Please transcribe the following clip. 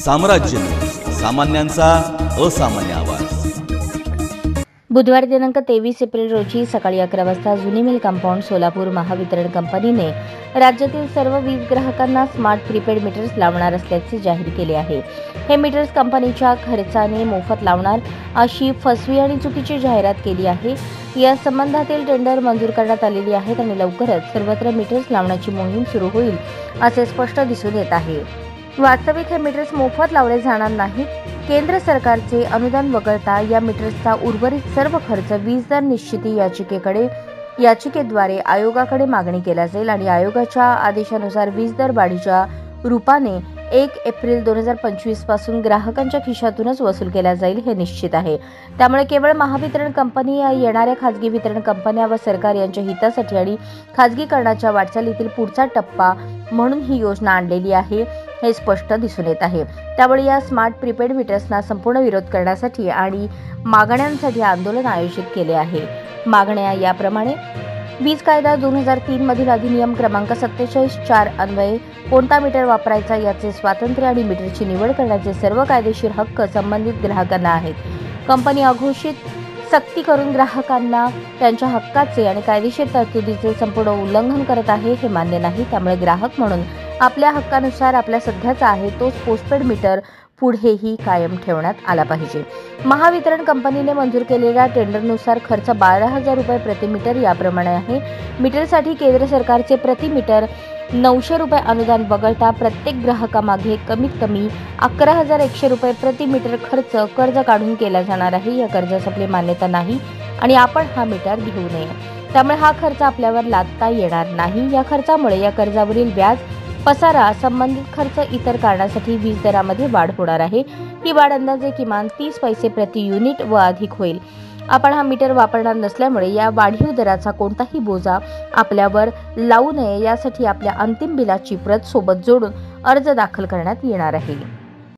साम्राज्य, सामान्यांचा असामान्य आवाज। बुधवार दिनांक 23 एप्रिल रोजी सकाळी 11 वाजता जुनी मिल कंपाऊंड सोलापूर महावितरण कंपनीने राज्यातील सर्व वीज ग्राहकांना स्मार्ट प्रीपेड मीटर्स लावणार असल्याचे जाहीर केले आहे। हे मीटर्स कंपनीच्या खर्चाने मोफत लावणार अशी फसवी आणि चुकीची जाहिरात केली आहे। या संबंधातील टेंडर मंजूर करण्यात आलेली आहेत आणि लवकरच सर्वत्र मीटर्स लावण्याची मोहीम सुरू होईल असे स्पष्ट दिसून येत आहे। वास्तविक हे मीटर्स मोफत लावले जाणार नाहीत। केंद्र सरकारचे अनुदान वगळता या मीटर्सचा उर्वरित सर्व खर्च वीज दर निश्चिती याचिकेद्वारे आयोगाकडे मागणी केला जाईल आणि आयोगाच्या आदेशानुसार वीज दर वाढीच्या रूपाने 1 एप्रिल 2025 पासून ग्राहकांच्या खिशातूनच वसूल केला जाईल हे निश्चित आहे। त्यामुळे केवळ महावितरण कंपनी येणाऱ्या खासगी वितरण कंपन्या व सरकार यांच्या हितासाठी आणि खासगीकरणाच्या वाटचालीतील पुढचा टप्पा म्हणून ही योजना आणलेली आहे हे स्पष्ट दिसून येत आहे। त्यामुळे या स्मार्ट प्रीपेड मीटर्सना संपूर्ण विरोध करण्यासाठी आणि मागण्यांसाठी आंदोलन आयोजित केले आहे। मागण्या याप्रमाणे: वीज कायदा 2003 मधील अधिनियम क्रमांक 47(4) अन्वये कोणता मीटर वापरायचा याचे स्वातंत्र्य आणि मीटरची निवड करण्याचे सर्व कायदेशीर हक्क संबंधित ग्राहकांना आहेत। कंपनी अघोषित सक्ती करून ग्राहकांना त्यांच्या हक्काचे आणि कायदेशीर तरतुदीचे संपूर्ण उल्लंघन करत आहे हे मान्य नाही। त्यामुळे ग्राहक म्हणून आपल्या हक्कानुसार आपल्या सध्याचा आहे तोच पोस्टपेड मीटर पुढेही कायम ठेवण्यात आला पाहिजे। महावितरण कंपनीने मंजूर केलेल्या टेंडरनुसार खर्च 12,000 रुपये प्रति मीटर याप्रमाणे आहे। मीटरसाठी केंद्र सरकारचे प्रति मीटर 900 रुपये अनुदान वगळता प्रत्येक ग्राहकामागे कमीत कमी 11,100 रुपये प्रति मीटर खर्च कर्ज काढून केला जाणार आहे। या कर्जास आपली मान्यता नाही आणि आपण हा मीटर घेऊ नये। त्यामुळे हा खर्च आपल्यावर लादता येणार नाही। या खर्चामुळे या कर्जावरील व्याज, पसारा, संबंधित खर्च इतर कारणासाठी वीज दरामध्ये वाढ होणार आहे। ही वाढ अंदाजे किमान 30 पैसे प्रति युनिट व अधिक होईल। आपण हा मीटर वापरणार नसल्यामुळे या वाढीव दराचा कोणताही बोजा आपल्यावर लावू नये यासाठी आपल्या अंतिम बिलाची प्रत सोबत जोडून अर्ज दाखल करण्यात येणार आहे।